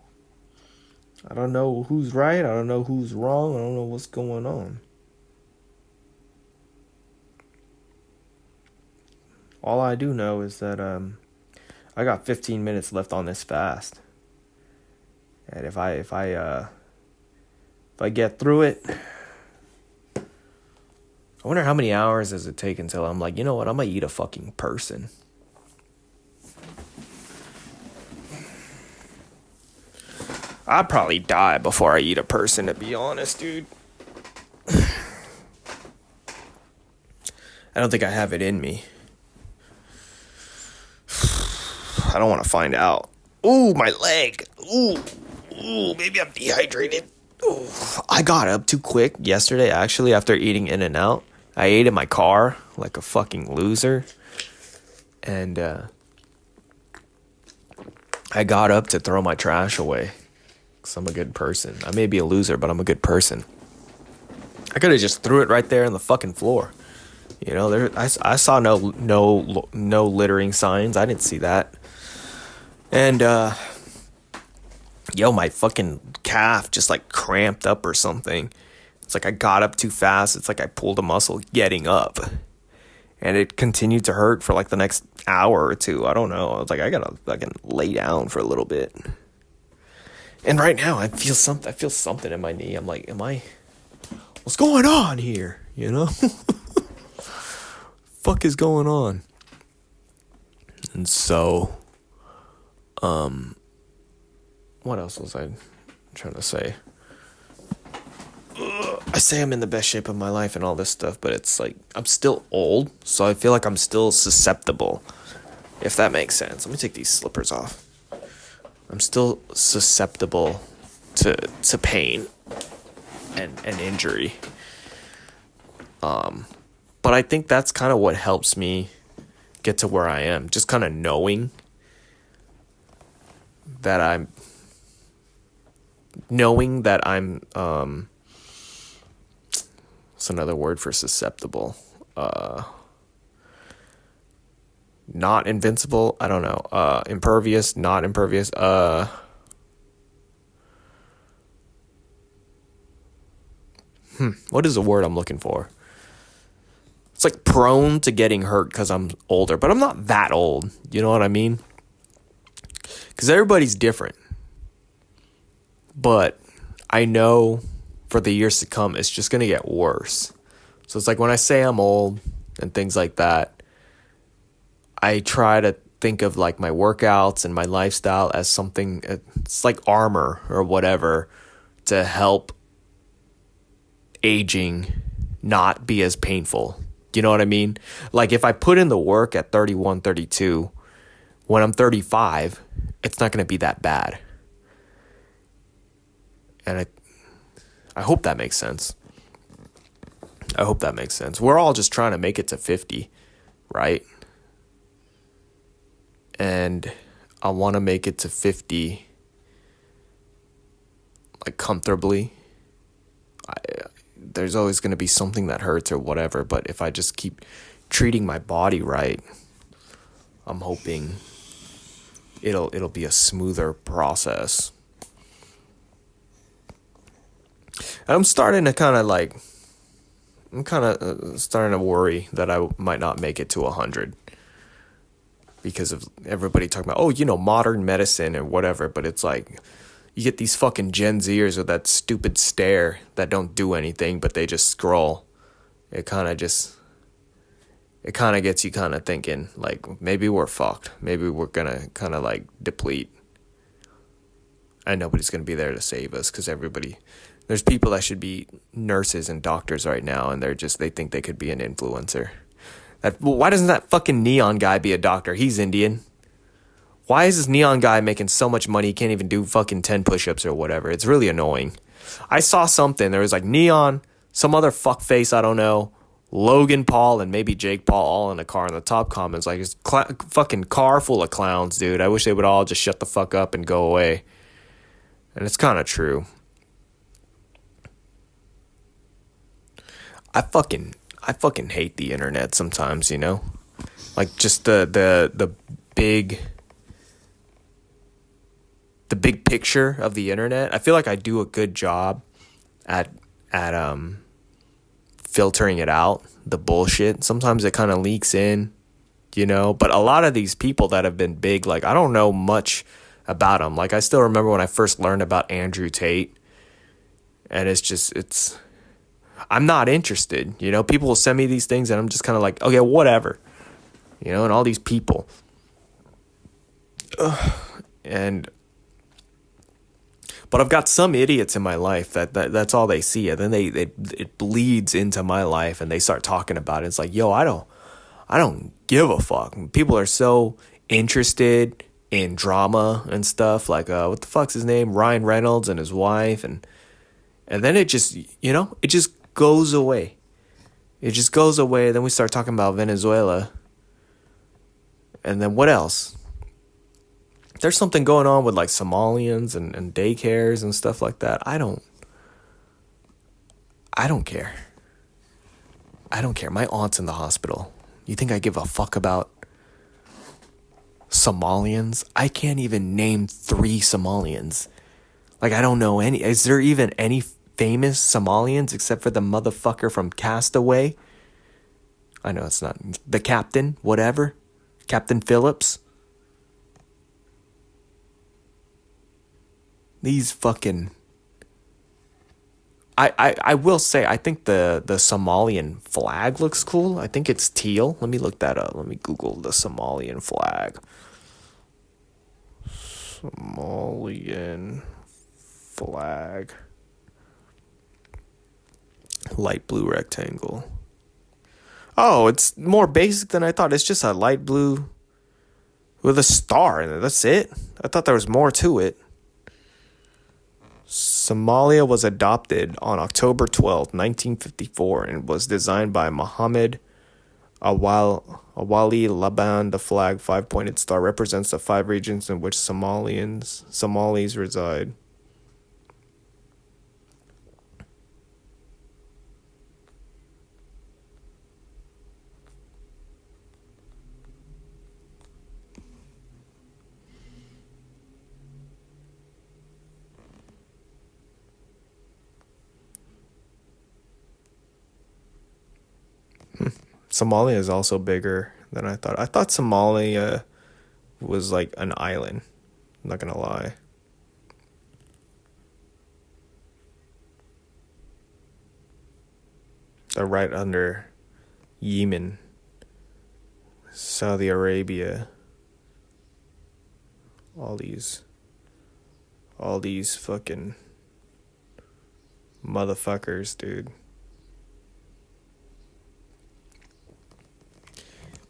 I don't know who's right. I don't know who's wrong. I don't know what's going on. All I do know is that I got 15 minutes left on this fast. And if I get through it, I wonder how many hours does it take until I'm like, you know what, I'm gonna eat a fucking person. I'd probably die before I eat a person, to be honest, dude. I don't think I have it in me. I don't want to find out. Ooh, my leg. Ooh, maybe I'm dehydrated. Ooh. I got up too quick yesterday, actually, after eating In-N-Out. I ate in my car like a fucking loser. And I got up to throw my trash away. Because I'm a good person. I may be a loser, but I'm a good person. I could have just threw it right there on the fucking floor. You know, I saw no littering signs. I didn't see that. And, my fucking calf just, like, cramped up or something. It's like I got up too fast. It's like I pulled a muscle getting up. And it continued to hurt for, like, the next hour or two. I don't know. I was like, I gotta fucking lay down for a little bit. And right now, I feel something in my knee. I'm like, what's going on here? You know? Fuck is going on? And so... What else was I trying to say? I say I'm in the best shape of my life and all this stuff, but it's like I'm still old, so I feel like I'm still susceptible, if that makes sense. Let me take these slippers off. I'm still susceptible to pain and injury. But I think that's kind of what helps me get to where I am. Just kind of knowing that I'm what's another word for susceptible? Not invincible. I don't know. Impervious, not impervious. What is the word I'm looking for? It's like prone to getting hurt because I'm older, but I'm not that old. You know what I mean? Because everybody's different. But I know for the years to come, it's just going to get worse. So it's like when I say I'm old and things like that, I try to think of like my workouts and my lifestyle as something, it's like armor or whatever to help aging not be as painful. You know what I mean? Like if I put in the work at 31, 32, when I'm 35, it's not going to be that bad. And I hope that makes sense. I hope that makes sense. We're all just trying to make it to 50, right? And I want to make it to 50 like comfortably. There's always going to be something that hurts or whatever, but if I just keep treating my body right, I'm hoping it'll be a smoother process. And I'm starting to starting to worry that I might not make it to 100 because of everybody talking about, modern medicine and whatever. But it's like you get these fucking Gen Zers with that stupid stare that don't do anything, but they just scroll. It kind of gets you kind of thinking like maybe we're fucked. Maybe we're going to kind of like deplete. And nobody's going to be there to save us because there's people that should be nurses and doctors right now, and they think they could be an influencer. Why doesn't that fucking Neon guy be a doctor? He's Indian. Why is this Neon guy making so much money he can't even do fucking 10 push-ups or whatever? It's really annoying. I saw something. There was like Neon, some other fuckface, I don't know, Logan Paul, and maybe Jake Paul all in a car in the top comments. Like, it's fucking car full of clowns, dude. I wish they would all just shut the fuck up and go away. And it's kind of true. I fucking hate the internet sometimes, like just the big picture of the internet. I feel like I do a good job at filtering it out, the bullshit. Sometimes it kind of leaks in, but a lot of these people that have been big, like I don't know much about them. Like I still remember when I first learned about Andrew Tate, and I'm not interested. People will send me these things and I'm just kind of like, okay, whatever. And all these people. But I've got some idiots in my life that's all they see. And then it bleeds into my life and they start talking about it. It's like, yo, I don't give a fuck. People are so interested in drama and stuff. Like, what the fuck's his name? Ryan Reynolds and his wife. And then it just, it just goes away. It just goes away. Then we start talking about Venezuela. And then what else? There's something going on with like Somalians and daycares and stuff like that. I don't care. I don't care. My aunt's in the hospital. You think I give a fuck about Somalians? I can't even name 3 Somalians. Like, I don't know any. Is there even any famous Somalians except for the motherfucker from Castaway? I know it's not. The captain, whatever. Captain Phillips. These fucking... I will say, I think the Somalian flag looks cool. I think it's teal. Let me look that up. Let me Google the Somalian flag. Somalian flag. Light blue rectangle. Oh, it's more basic than I thought. It's just a light blue with a star in it. That's it. I thought there was more to it. Somalia was adopted on October 12th, 1954, and was designed by Mohammed Awali Laban. The flag, five-pointed star, represents the five regions in which Somalis reside. Somalia is also bigger than I thought. I thought Somalia was like an island. I'm not gonna lie. They're right under Yemen, Saudi Arabia. All these fucking motherfuckers, dude.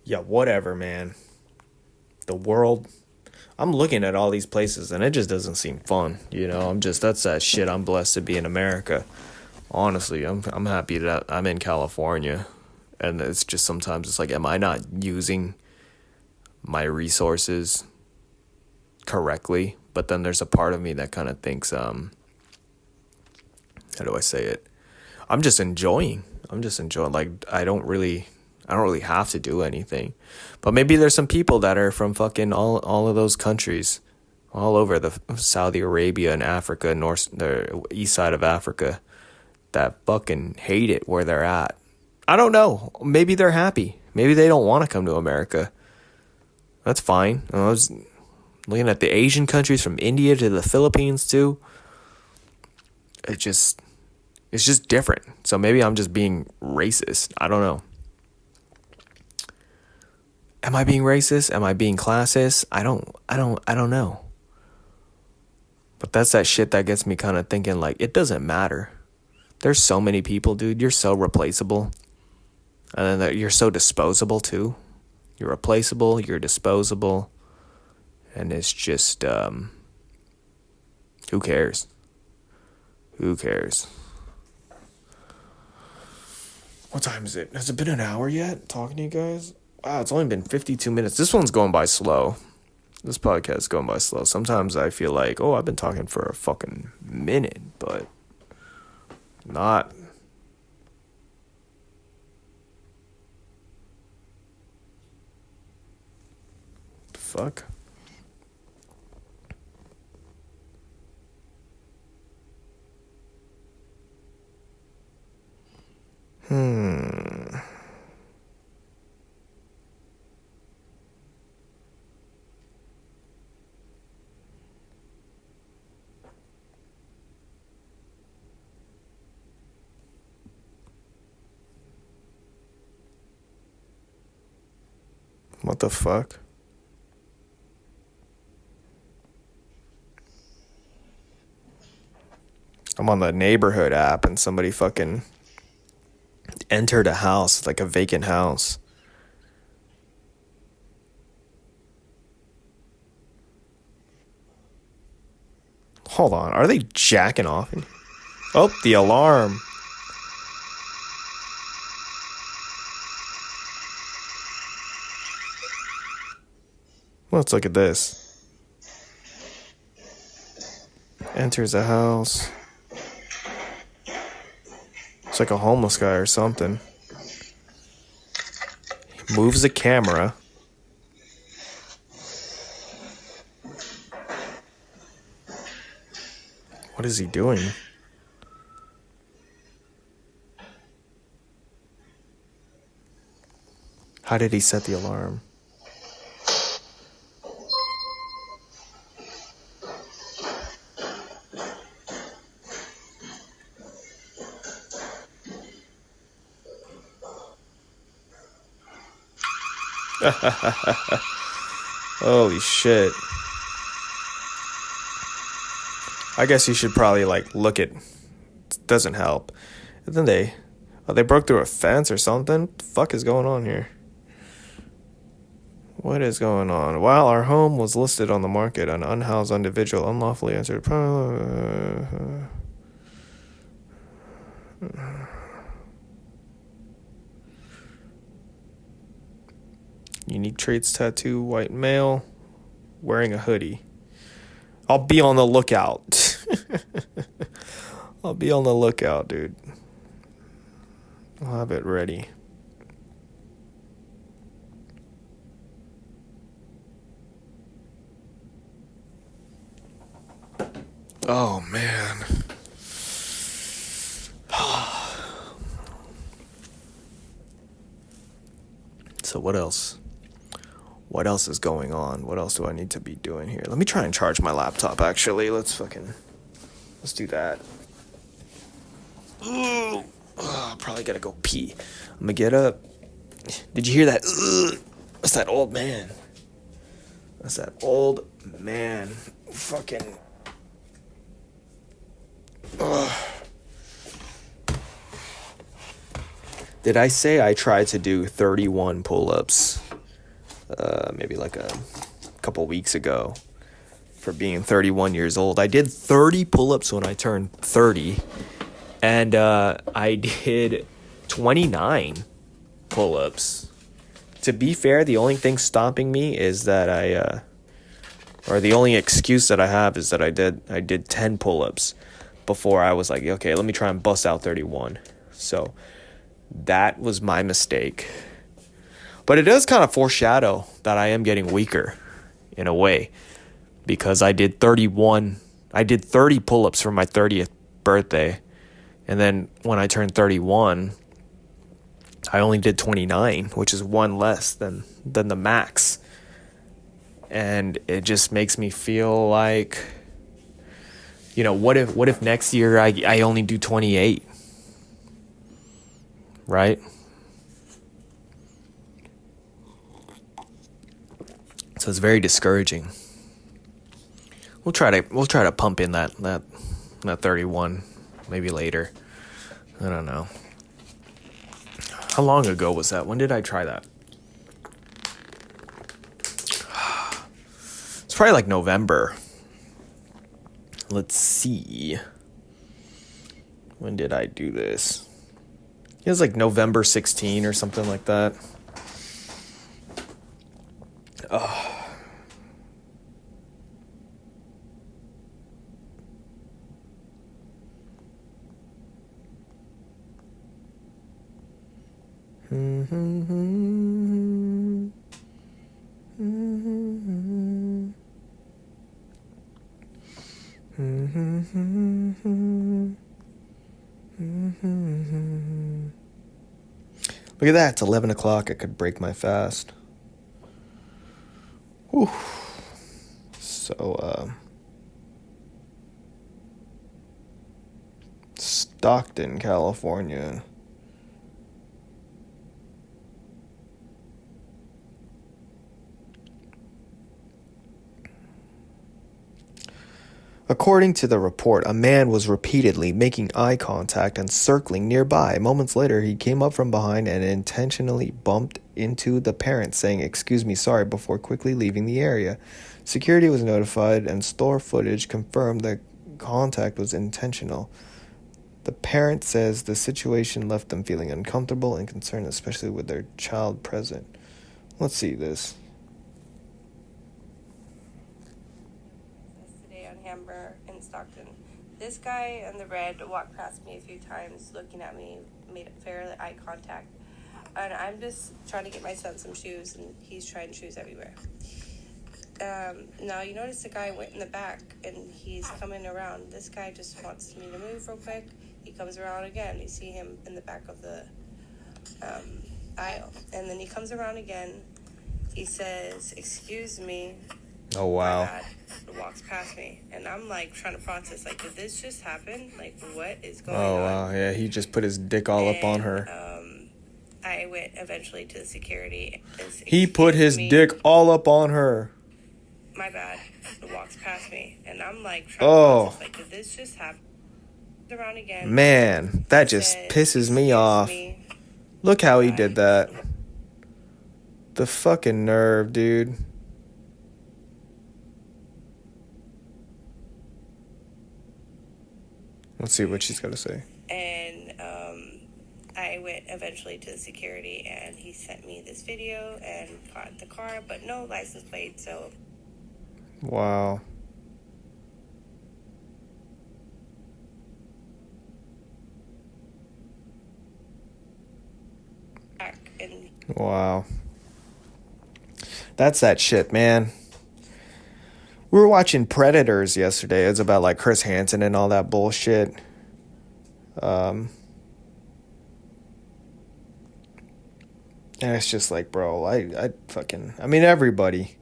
Yeah, whatever, man. The world. I'm looking at all these places and it just doesn't seem fun. That's that shit. I'm blessed to be in America. Honestly, I'm happy that I'm in California. And it's just sometimes it's like, am I not using my resources correctly? But then there's a part of me that kind of thinks, how do I say it? I'm just enjoying. Like, I don't really have to do anything. But maybe there's some people that are from fucking all of those countries, all over the Saudi Arabia and Africa, the east side of Africa, that fucking hate it where they're at. I don't know. Maybe they're happy. Maybe they don't want to come to America. That's fine. I was looking at the Asian countries from India to the Philippines too. It's just different. So maybe I'm just being racist. I don't know. Am I being racist? Am I being classist? I don't know. But that's that shit that gets me kind of thinking, like, it doesn't matter. There's so many people, dude. You're so replaceable. And then you're so disposable, too. You're replaceable, you're disposable. And it's just, who cares? Who cares? What time is it? Has it been an hour yet, talking to you guys? Wow, it's only been 52 minutes. This one's going by slow. This podcast is going by slow. Sometimes I feel like, I've been talking for a fucking minute, but not. The fuck? What the fuck? I'm on the neighborhood app and somebody fucking entered a house, like a vacant house. Hold on, are they jacking off? Oh, the alarm. Let's look at this. Enters a house. It's like a homeless guy or something. Moves the camera. What is he doing? How did he set the alarm? Holy shit. I guess you should probably like look at. Doesn't help. And then they broke through a fence or something. What the fuck is going on here? What is going on? While our home was listed on the market, an unhoused individual unlawfully entered. Unique traits tattoo, white male, wearing a hoodie. I'll be on the lookout. I'll be on the lookout, dude. I'll have it ready. Oh, man. So what else? What else is going on? What else do I need to be doing here? Let me try and charge my laptop, actually. Let's do that. Ooh. Oh, probably gotta go pee. I'm gonna get up. Did you hear that? That's that old man. That's that old man. Fucking. Ugh. Did I say I tried to do 31 pull-ups? Maybe like a couple weeks ago. For being 31 years old. I did 30 pull-ups when I turned 30. And I did 29 pull-ups. To be fair, the only thing stopping me is that or the only excuse that I have is that I did 10 pull-ups before I was like, okay, let me try and bust out 31. So that was my mistake. But it does kind of foreshadow that I am getting weaker in a way, because I did 30 pull-ups for my 30th birthday. And then when I turned 31, I only did 29, which is one less than the max. And it just makes me feel like, what if next year I only do 28? Right? So it's very discouraging. We'll try to pump in that 31 maybe later. I don't know. How long ago was that? When did I try that? It's probably like November. Let's see. When did I do this? It was like November 16 or something like that. Oh. Look at that, it's 11 o'clock. I could break my fast. Whew. So, Stockton, California. According to the report, a man was repeatedly making eye contact and circling nearby. Moments later, he came up from behind and intentionally bumped into the parent, saying, "Excuse me, sorry," before quickly leaving the area. Security was notified, and store footage confirmed that contact was intentional. The parent says the situation left them feeling uncomfortable and concerned, especially with their child present. Let's see this. In Stockton. This guy in the red walked past me a few times, looking at me, made fair eye contact, and I'm just trying to get my son some shoes, and he's trying shoes everywhere. Now you notice the guy went in the back, and he's coming around. This guy just wants me to move real quick. He comes around again. You see him in the back of the aisle, and then he comes around again. He says, "Excuse me." Oh, wow. My dad walks past me, and I'm like trying to process, like, did this just happen? Like, what is going on? Oh, wow. Yeah, he just put his dick all up on her. I went eventually to the security. He put his dick all up on her. My bad. and walks past me, and I'm like, Oh, like, did this just happen? Around again. man, that just pisses me off. Look how he did that. The fucking nerve, dude. Let's see what she's got to say. And I went eventually to the security, and he sent me this video and caught the car, but no license plate, so... Wow. Wow. That's that shit, man. We were watching Predators yesterday. It was about like Chris Hansen and all that bullshit. And it's just like, bro, I mean, everybody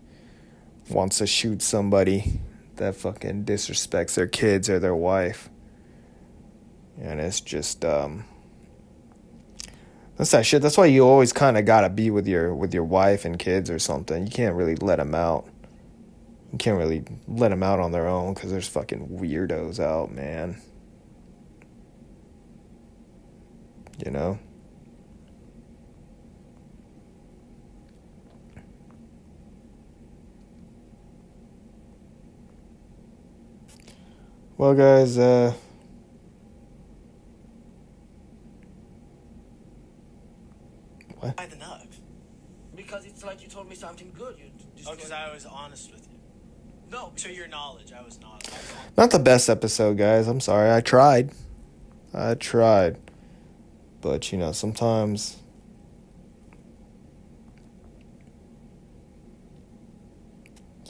wants to shoot somebody that fucking disrespects their kids or their wife. And it's just, that's that shit. That's why you always kind of gotta be with your wife and kids or something. You can't really let them out. You can't really let them out on their own because there's fucking weirdos out, man. You know? Well, guys, what? By the nug. Because it's like you told me something good. Because I was honest with you. No, to your knowledge, I was not. Not the best episode, guys. I'm sorry. I tried. But, you know, sometimes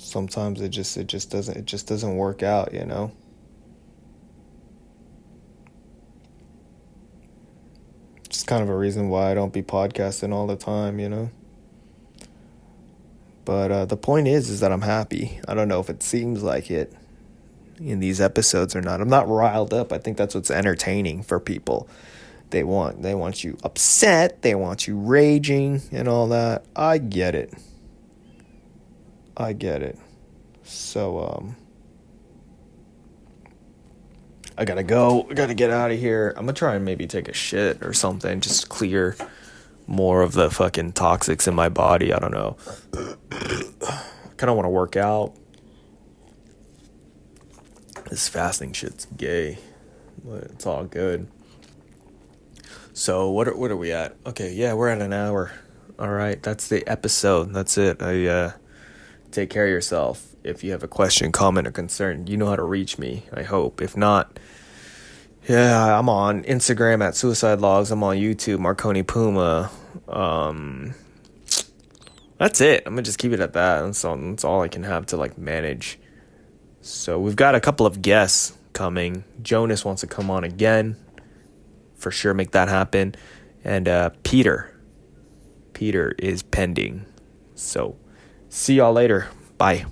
it just doesn't work out, you know? It's kind of a reason why I don't be podcasting all the time, you know? But the point is that I'm happy. I don't know if it seems like it in these episodes or not. I'm not riled up. I think that's what's entertaining for people. They want you upset. They want you raging and all that. I get it. So, I gotta go. I gotta get out of here. I'm gonna try and maybe take a shit or something. Just clear more of the fucking toxics in my body. I don't know. I kind of want to work out. This fasting shit's gay, but it's all good. So what are we at? Okay, yeah, we're at an hour. All right, that's the episode. That's it. Take care of yourself. If you have a question, comment, or concern, you know how to reach me, I hope. If not, yeah, I'm on Instagram at Suicide Logs. I'm on YouTube, Marconi Puma. That's it. I'm going to just keep it at that. That's all I can have to, like, manage. So we've got a couple of guests coming. Jonas wants to come on again. For sure, make that happen. And Peter is pending. So see y'all later. Bye.